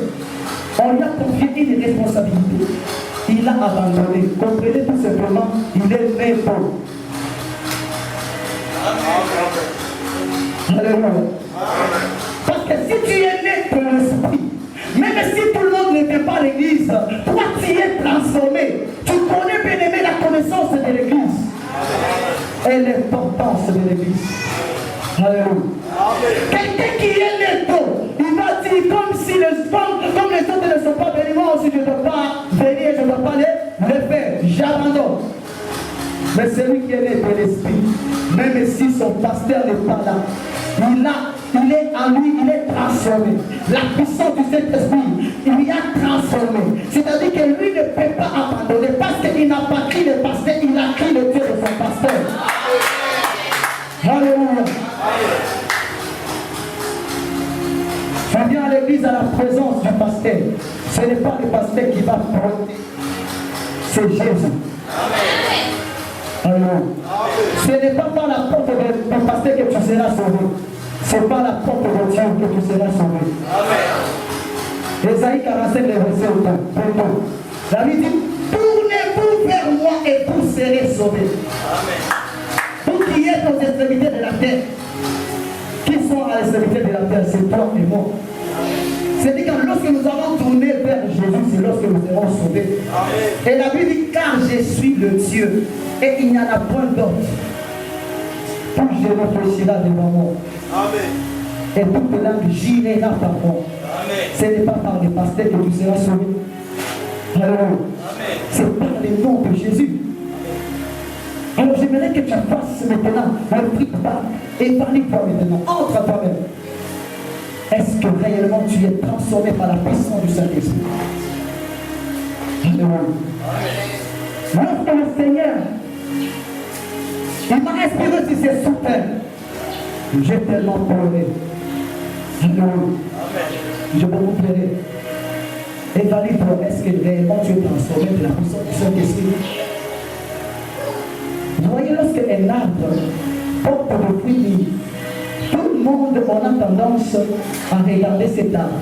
On lui a confié une responsabilité. Il a abandonné. Comprenez tout simplement, il est né pauvre. Alléluia. Parce que si tu es né pour l'esprit, même si tout le monde ne vient pas à l'église, toi tu es transformé. Tu connais bien aimé la connaissance de l'église et l'importance de l'église. Alléluia. Quelqu'un qui est né tôt, il va dire comme les autres ne sont pas bénis, moi aussi je ne dois pas venir, je ne dois pas le faire, j'abandonne. Mais celui qui est né de l'esprit, même si son pasteur n'est pas là, il est en lui, il est transformé. La puissance du Saint-Esprit, il lui a transformé. C'est-à-dire que lui ne peut pas abandonner parce qu'il n'a pas pris le pasteur, il a pris le Dieu de son pasteur. Alléluia. Je viens à l'église à la présence du pasteur. Ce n'est pas le pasteur qui va prôner, c'est Jésus. Alléluia. Ce n'est pas par la porte du pasteur que tu seras sauvé. C'est par la porte de Dieu que tu seras sauvé. Ésaïe 45, verset 1. La Bible dit, tournez-vous vers moi et vous serez sauvés. Vous qui êtes aux extrémités de la terre. Qui sont à l'extrémité de la terre, c'est toi et moi. C'est-à-dire que lorsque nous avons tourné vers Jésus, c'est lorsque nous serons sauvés. Et la Bible dit, car je suis le Dieu, et il n'y en a point d'autre. Tout je réfléchira devant moi. Amen. Et toute langue girera par moi. Ce n'est pas par les pasteurs que tu seras sauvé. Alléluia. C'est par le nom de Jésus. Alors j'aimerais que tu fasses maintenant un truc bas et parle-toi maintenant. Entre à toi-même. Est-ce que réellement tu es transformé par la puissance du Saint-Esprit? Alléluia. Lorsque le Seigneur il m'a inspiré sur ces soutens, j'ai tellement pleuré. Alléluia. J'ai beaucoup pleuré. Évalue-toi, est-ce que réellement tu es transformé de la puissance du Saint-Esprit? Vous voyez, lorsqu'un arbre porte des fruits, tout le monde on a tendance à regarder cet arbre.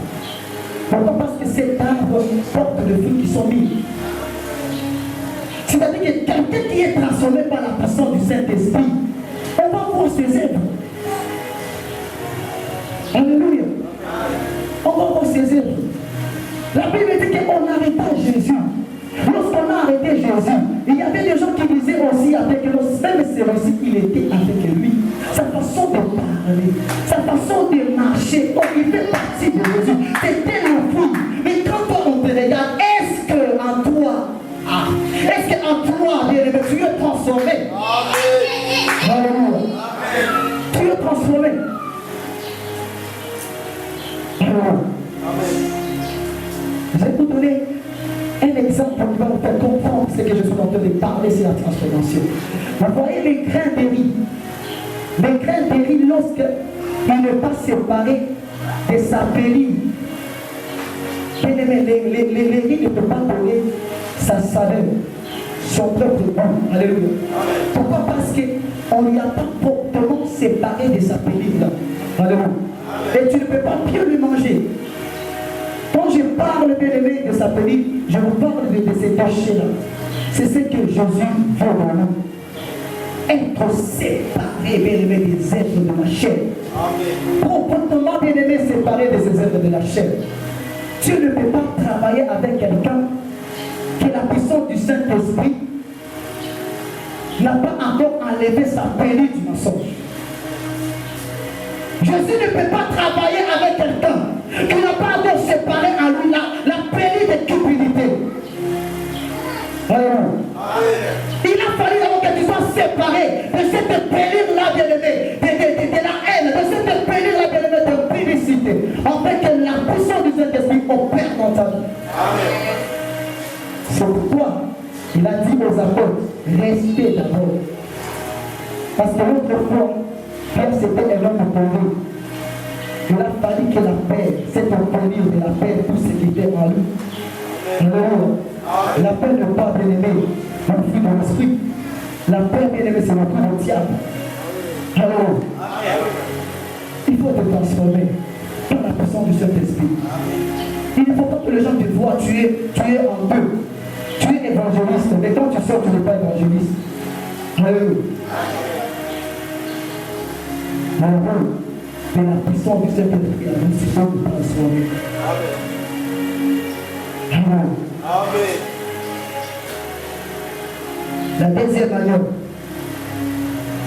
Pourquoi? Parce que cet arbre porte des fruits qui sont mis. C'est-à-dire que quelqu'un qui est transformé par la puissance du Saint-Esprit, on va voir ses œuvres. Alléluia. On va voir ses œuvres. La Bible dit qu'on arrêta Jésus. Lorsqu'on a arrêté Jésus, il y avait des gens qui disaient aussi avec lui, même c'est aussi qu'il était avec lui. Sa façon de parler, sa façon de marcher, donc il fait partie de Jésus. C'était le fruit. Mais quand toi on te regarde, est-ce qu'en toi, est-ce qu'en toi, bien-aimé, tu es transformé? Alléluia. Tu es transformé. Je vais vous donner un exemple qui va vous faire comprendre ce que je suis en train de parler sur la transformation. Vous voyez les grains de riz. Les grains de riz, lorsqu'ils ne pas séparés de sa péri, les riz ne peuvent pas donner sa saveur, son propre goût. Alléluia. Pourquoi? Parce qu'on ne lui a pas proprement séparé de sa péri. Alléluia. Et tu ne peux pas bien lui manger. Quand je parle, bien-aimé, de sa péri, je vous parle de ces péchés-là. C'est ce que Jésus veut dans nous. Être séparé, bien-aimé, des êtres de la chair. Proprement, bien-aimé, séparé de ces êtres de la chair. Tu ne peux pas travailler avec quelqu'un qui, la puissance du Saint-Esprit, n'a pas encore enlevé sa péri du mensonge. Jésus ne peut pas travailler avec quelqu'un qui n'a pas encore séparé en lui la péri de cupidité. Il a fallu d'abord que tu sois séparé de cette péri-là, bien-aimé, de la haine, de cette péri-là, bien-aimé, de publicité, afin que la puissance du Saint-Esprit opère dans ta vie. C'est pourquoi il a dit aux apôtres, restez d'abord. Parce que l'autre fois, Pierre c'était un homme opposé. Il a fallu que la paix, cette obtenir de la paix, tout ce qui était en lui. Alors, la paix n'est pas bien-aimée, dans le fruit de l'esprit. La paix bien-aimée, c'est le fruit du diable. Alors, il faut te transformer par la puissance du Saint-Esprit. Il ne faut pas que les gens te voient, tu es en deux. Tu es évangéliste, mais quand tu sors, tu n'es pas évangéliste. Alléluia. Mais la puissance du Saint-Esprit a nous, c'est pour nous transformer. Amen. Amen. La deuxième manière,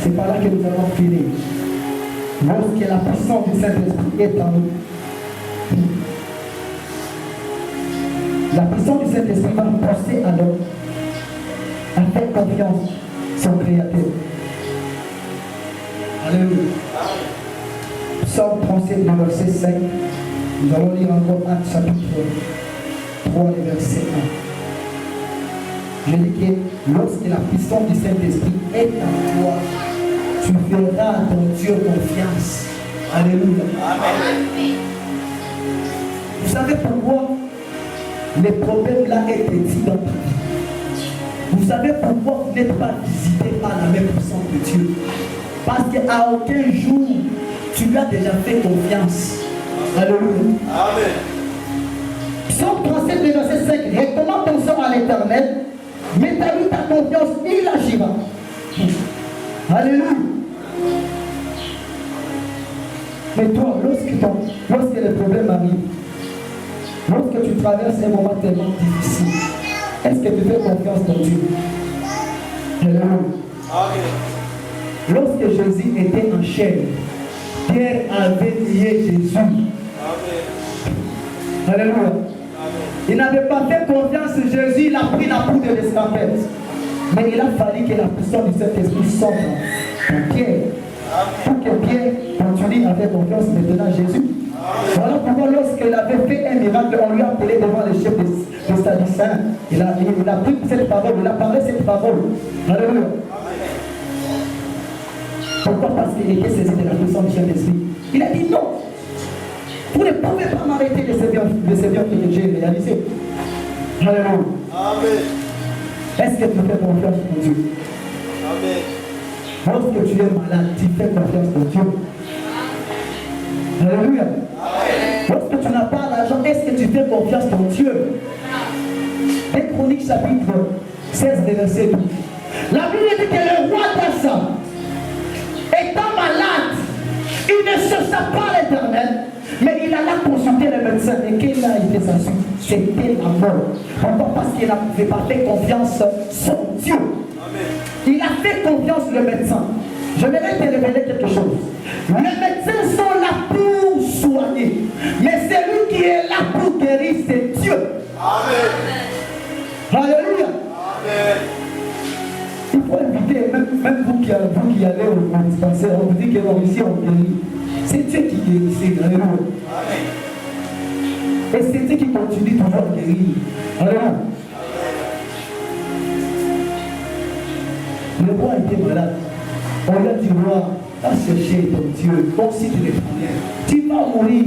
c'est par là que nous allons finir. Lorsque la puissance du Saint-Esprit est en nous, la puissance du Saint-Esprit va nous pousser alors à faire confiance son Créateur. Alléluia. Psaume 37, verset 5. Nous allons lire encore Actes chapitre 3, verset 1. Je dis que lorsque la puissance du Saint-Esprit est en toi, tu feras à ton Dieu confiance. Alléluia. Amen. Vous savez pourquoi les problèmes là étaient dit dans ta vie? Vous savez pourquoi vous n'êtes pas visité par la même puissance de Dieu? Parce qu'à aucun jour, tu lui as déjà fait confiance. Alléluia. Amen. Psaume 37, verset 5. Recommande ton sang à l'Éternel, mets à lui ta confiance, il agira. Alléluia. Mais toi, lorsque le problème arrive, lorsque tu traverses un moment tellement difficile, est-ce que tu fais confiance dans Dieu? Alléluia. Amen. Lorsque Jésus était en chair, Pierre avait nié Jésus. Amen. Alléluia. Amen. Il n'avait pas fait confiance en Jésus, il a pris la poudre de l'escampette. Mais il a fallu que la puissance du Saint-Esprit sorte en Pierre. Pour que Pierre continue à faire confiance maintenant à Jésus. Voilà pourquoi lorsqu'il avait fait un miracle, on lui a appelé devant les chefs des Sadducéens. Il a pris cette parole, il a parlé cette parole. Alléluia. Pourquoi? Parce qu'il était saisi de la puissance du Saint-Esprit. Il a dit non. Vous ne pouvez pas m'arrêter de servir que j'ai réalisé. Alléluia. Amen. Est-ce que tu fais confiance en Dieu? Lorsque tu es malade, tu fais confiance en Dieu. Alléluia. Lorsque tu n'as pas l'argent, est-ce que tu fais confiance en Dieu? Des Chroniques chapitre 16, verset 12. La Bible dit que le roi d'Assa, étant malade, il ne chercha pas l'Éternel, mais il alla consulter le médecin. Et quelle a été sa suite? C'était la mort. Pourquoi? Parce qu'il n'avait pas fait confiance en Dieu. Il a fait confiance au médecin. Je vais te révéler quelque chose. Les médecins sont là pour soigner, mais celui qui est là pour guérir, c'est Dieu. Amen. Alléluia. Amen. Il faut éviter, même vous qui allez au dispensaire, on vous dit que non, ici on guérit. C'est Dieu qui guérit. Alléluia. Amen. Et c'est Dieu qui continue toujours à guérir. Alléluia. Le roi était malade. On lui a dit, roi, va chercher ton Dieu, consulte les premières. Tu vas mourir.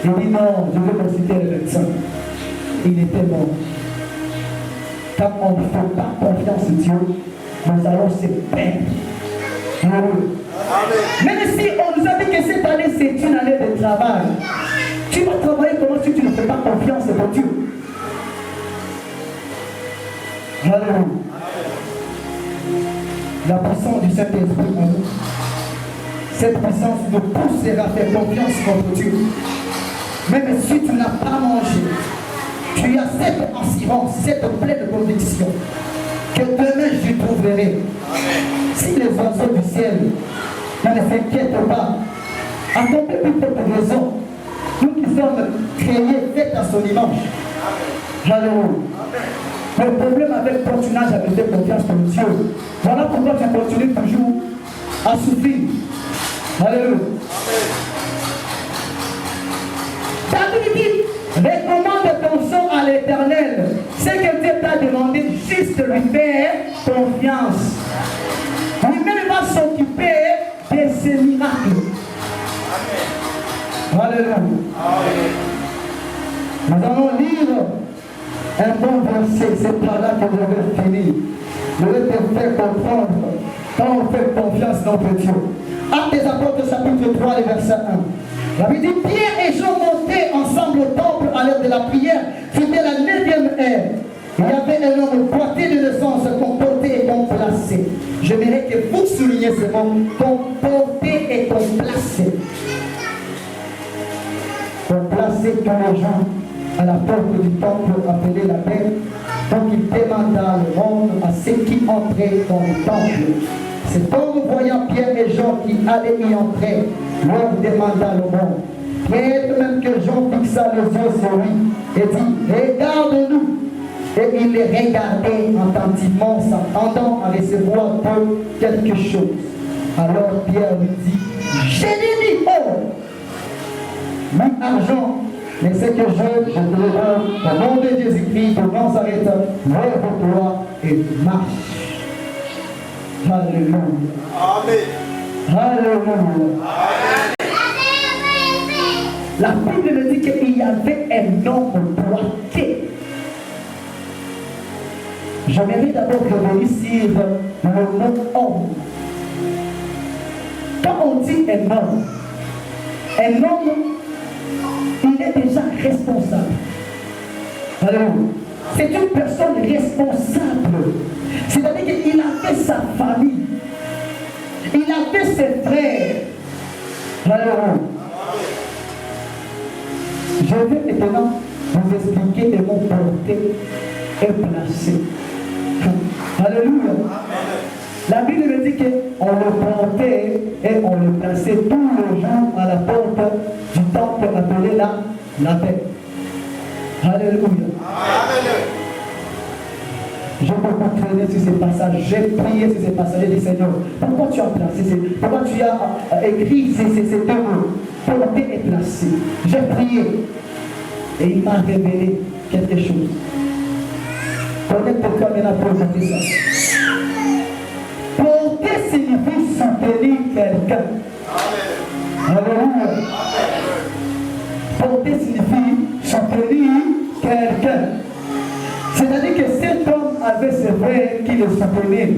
Il dit, non, je vais consulter le médecin. Il était mort. Quand on ne fait pas confiance en Dieu, nous allons se perdre. Même si on nous a dit que cette année, c'est une année de travail, tu vas travailler comment si tu ne fais pas confiance en Dieu? Alléluia. La puissance du Saint-Esprit en nous. Cette puissance nous poussera à faire confiance en Dieu. Même si tu n'as pas mangé, tu as cette assurance, cette pleine conviction que demain je trouverai. Si les oiseaux du ciel ne s'inquiètent pas, à combien plus forte raison, nous qui sommes créés, faits à son image. Alléluia. Le problème avec toi, tu n'as jamais fait confiance en Dieu. Voilà pourquoi tu continues toujours à souffrir. Alléluia. David dit, recommande ton sang à l'Éternel. Ce que Dieu t'a demandé, juste lui faire confiance. Lui-même va s'occuper de ses miracles. Alléluia. Nous allons lire un bon verset, c'est par là que je vais finir. Je vais te faire comprendre quand on fait confiance dans notre Dieu. Actes des Apôtres, chapitre 3, verset 1. La Bible dit, Pierre et Jean montaient ensemble au temple à l'heure de la prière. C'était la 9e heure. Il y avait un homme boité de naissance qu'on portait et qu'on plaçait. Je mérite que vous souligniez ce mot, qu'on portait et qu'on plaçait. On plaçait tous les gens à la porte du temple appelé la paix. Donc il demanda le monde à ceux qui entraient dans le temple. Cet homme, voyant Pierre et Jean qui allaient y entrer, leur demanda le monde. Pierre, même que Jean fixa les yeux sur lui et dit, regarde-nous. Et il les regardait attentivement, s'attendant à recevoir d'eux quelque chose. Alors Pierre lui dit, je n'ai ni or, ni argent, mais ce que je te le donne, au nom de Jésus-Christ de Nazareth, lève-toi et marche. Alléluia. Amen. Alléluia. Amen. La Bible me dit qu'il y avait un homme boité. J'aimerais d'abord revenir sur le mot homme. Quand on dit un homme, il est déjà responsable. Alors, c'est une personne responsable. C'est-à-dire qu'il a fait sa famille. Il a fait ses frères. Alors, je vais maintenant vous expliquer le mot porter et placer. Alléluia. La Bible me dit qu'on le portait et on le plaçait tous les jours à la porte du temple appelé la paix. Alléluia. Je peux pas traîner sur ces passages. J'ai prié sur ces passages. J'ai dit, Seigneur, pourquoi tu as placé pourquoi tu as écrit ces deux mots? Porter et placer. J'ai prié et il m'a révélé quelque chose. Connecte-toi maintenant pour écouter ça. Porter signifie soutenir quelqu'un. Alléluia. Porter signifie soutenir quelqu'un. C'est-à-dire que cet homme avait ses frères qui le soutenaient.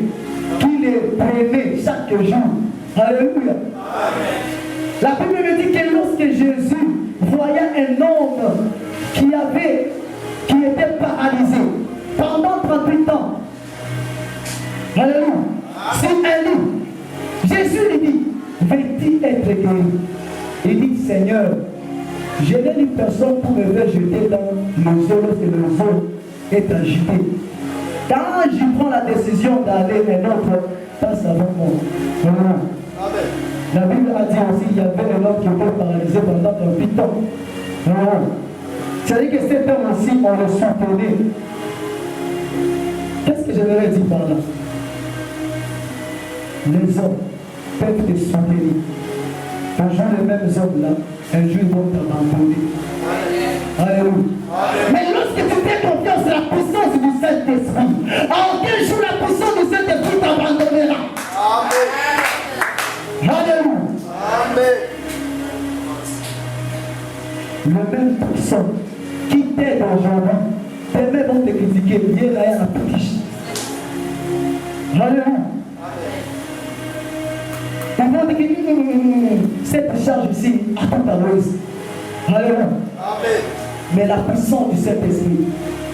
qui les prenait chaque jour. Alléluia. La Bible me dit que lorsque Jésus voyait un homme qui était paralysé pendant 38 ans, alléluia, sur un lit, Jésus lui dit, veux-tu être guéri? Il dit, Seigneur, je n'ai ni personne pour me faire jeter dans le eau lorsque le eau est agité. Quand je prends la décision d'aller un autre, passe avant moi. Amen. La Bible a dit aussi qu'il y avait un homme qui était paralysé pendant 38 ans. C'est-à-dire que cet homme aussi, on le soutenait. Qu'est-ce que j'aimerais dire par là? Les hommes peuvent te soutenir. Toujours les mêmes hommes-là, un jour ils vont t'abandonner. Alléluia. Mais lorsque tu fais confiance à la puissance du Saint-Esprit, en quel jour la puissance du Saint-Esprit t'abandonnera? Amen. Alléluia. Amen. Le même personne qui t'aide aujourd'hui, tes mains vont te critiquer, viens là, il y a la petite. Alléluia. Ils vont te dire, cette charge ici, attends ta voix. Alléluia. Amen. Mais la puissance du Saint-Esprit,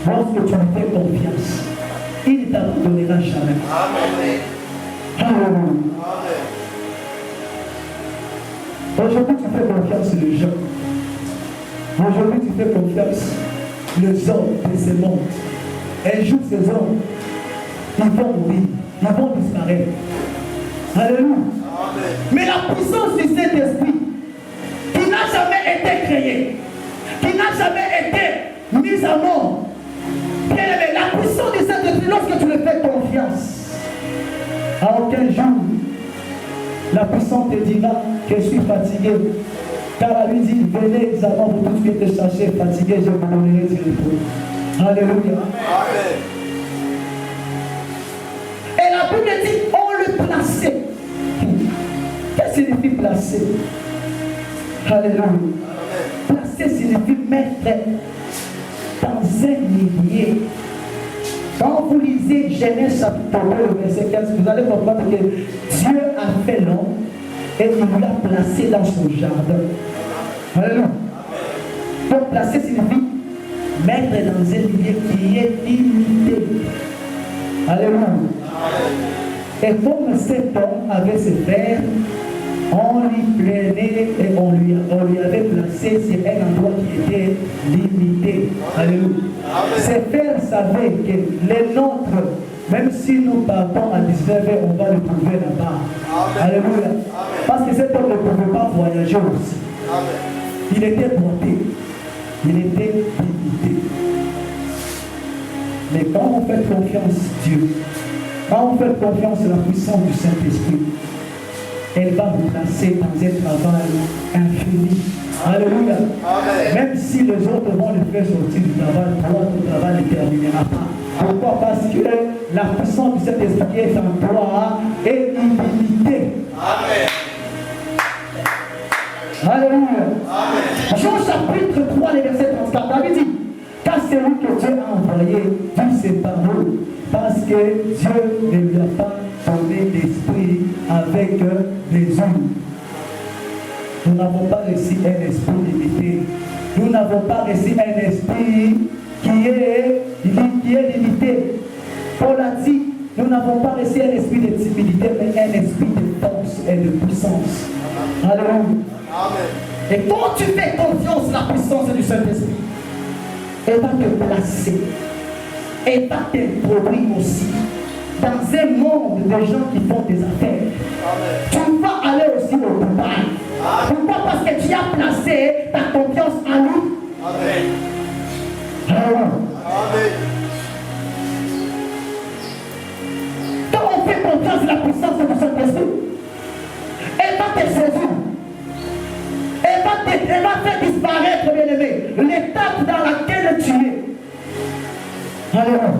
lorsque tu lui fais confiance, il ne t'abandonnera jamais. Amen. Alléluia. Aujourd'hui, tu fais confiance aux gens. Aujourd'hui, tu fais confiance aux hommes de ce monde. Un jour, ces hommes, ils vont mourir, ils vont disparaître. Alléluia. Amen. Mais la puissance du Saint-Esprit, qui n'a jamais été créée, qui n'a jamais été mise en mort, bien aimé, la puissance du Saint-Esprit, lorsque tu le fais confiance, à aucun jour, la puissance te dira que je suis fatigué. Car elle lui dit, venez examiner pour tout ce qui était cherché, fatigué, je vous donnerai du repos. Alléluia. Amen. Et la Bible dit, on le plaçait. Qu'est-ce que signifie placer? Alléluia. Placer signifie mettre dans un milieu. Quand vous lisez Genèse chapitre 2, verset 15, vous allez comprendre que Dieu a fait l'homme et il l'a placé dans son jardin. Alléluia. Donc placer signifie mettre dans un milieu qui est limité. Alléluia. Et comme cet homme avait ses frères, on lui prenait et on lui avait placé sur un endroit qui était limité. Alléluia. Ses frères savaient que les nôtres, même si nous partons à 19h, on va le trouver là-bas. Alléluia. Parce que cet homme ne pouvait pas voyager aussi. Amen. Il était porté. Il était limité. Mais quand on fait confiance à Dieu, quand on fait confiance à la puissance du Saint-Esprit, elle va vous placer dans un travail infini. Alléluia. Amen. Même si les autres vont le faire sortir du travail, toi, ton travail ne terminera pas. Pourquoi? Parce que la puissance du Saint-Esprit qui est en toi est illimitée. Amen. Alléluia. Amen. Jean chapitre 3, le verset 34, David dit, car c'est lui que Dieu a envoyé, dit ses paroles, parce que Dieu ne lui a pas donné l'esprit avec les hommes. Nous n'avons pas reçu un esprit limité. Nous n'avons pas reçu un esprit qui est limité. Paul a dit, nous n'avons pas reçu un esprit de timidité, mais un esprit de force et de puissance. Alléluia. Amen. Et quand tu fais confiance à la puissance du Saint-Esprit, elle va te placer. Elle va t'introduire aussi dans un monde de gens qui font des affaires. Amen. Tu vas aller aussi au travail. Pourquoi? Parce que tu as placé ta confiance en lui. Amen. Amen. Quand on fait confiance à la puissance de Saint-Esprit, elle va te saisir. Elle va faire disparaître, bien-aimé, l'étape dans laquelle tu es. Alléluia.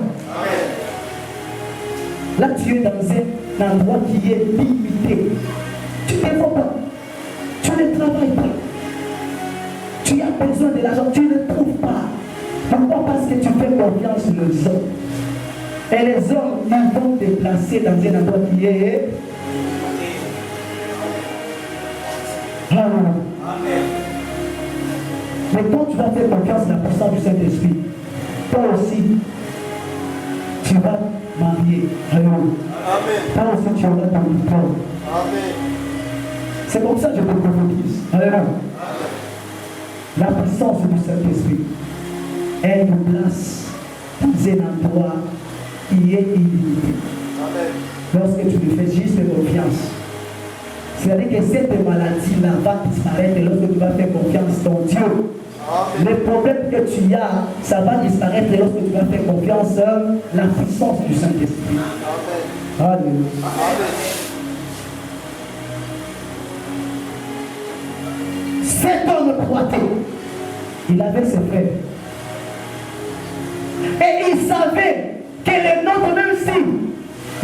Là, tu es dans un endroit qui est limité. Tu ne vois pas. Tu ne travailles pas. Tu as besoin de l'argent. Tu ne trouves pas. Pourquoi? Parce que tu fais confiance aux hommes. Et les hommes ils vont te placer dans un endroit qui est. Amen. Mais quand tu vas faire confiance à la puissance du Saint-Esprit, toi aussi, tu vas marier. Amen. Toi aussi, tu auras ton diplôme. C'est comme ça que je te prophétise. Amen. La puissance du Saint-Esprit, elle nous place dans un endroit qui est illimité. Lorsque tu lui fais juste confiance, c'est-à-dire que cette maladie-là va disparaître lorsque tu vas faire confiance dans Dieu. Les problèmes que tu as, ça va disparaître lorsque tu vas faire confiance à la puissance du Saint-Esprit. Alléluia. Cet homme croité, il avait ses frères. Et il savait que les nôtres, même si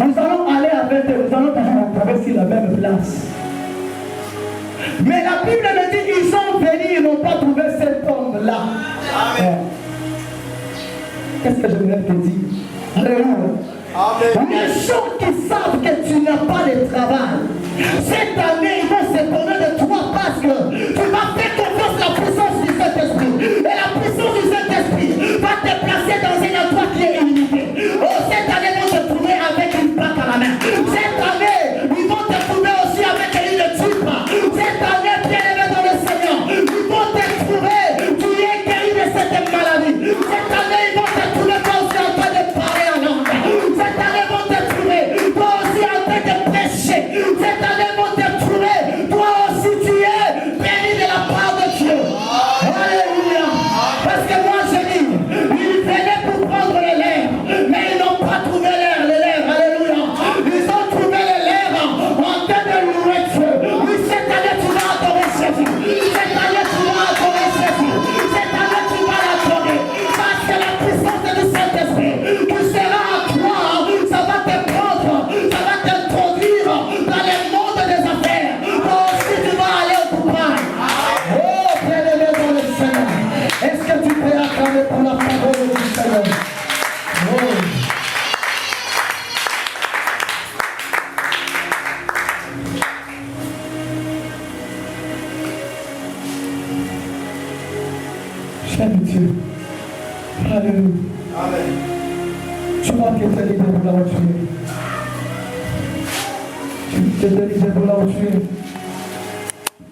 nous allons aller avec eux, nous allons toujours traverser la même place. Mais la Bible me dit qu'ils sont venus, ils n'ont pas trouvé cet homme-là. Qu'est-ce que je voulais te dire? Alléluia. Les gens qui savent que tu n'as pas de travail, cette année, ils vont s'étonner de toi parce que tu vas faire confiance à la puissance du Saint-Esprit. Et la puissance du Saint-Esprit va te placer dans un endroit qui est illimité. Oh, cette année, ils vont te trouver avec une plaque à la main. Cette année, ils vont te trouver aussi avec une tube. Cette année, bien-aimé dans le Seigneur, ils vont te trouver, tu es guéri de cette maladie. Cette année, ils vont te trouver toi aussi en train de parler en langue. Cette année, ils vont te trouver toi aussi en train de prêcher. Cette année, ils vont te trouver toi aussi, tu es béni de la part de Dieu. Alléluia. Parce que moi, je dis, ils venaient pour prendre les lèvres, mais ils n'ont pas trouvé les lèvres. Alléluia. Ils ont trouvé les lèvres en train de louer Dieu. Oui, cette année, tu vas adorer Jésus. Cette année, tu vas adorer Jésus. Cette année, tu vas l'adorer. Parce que la puissance du Saint-Esprit qui sera à toi, ça va te prendre, ça va t'introduire dans le monde des affaires. Toi aussi, tu vas aller au pouvoir. Oh, bien-aimé dans le Seigneur, est-ce que tu peux acclamer pour la parole du Seigneur? Oh. J'aime Dieu. Alléluia. Tu vois que tu es libre de là où tu es. Tu es libre de là où tu es.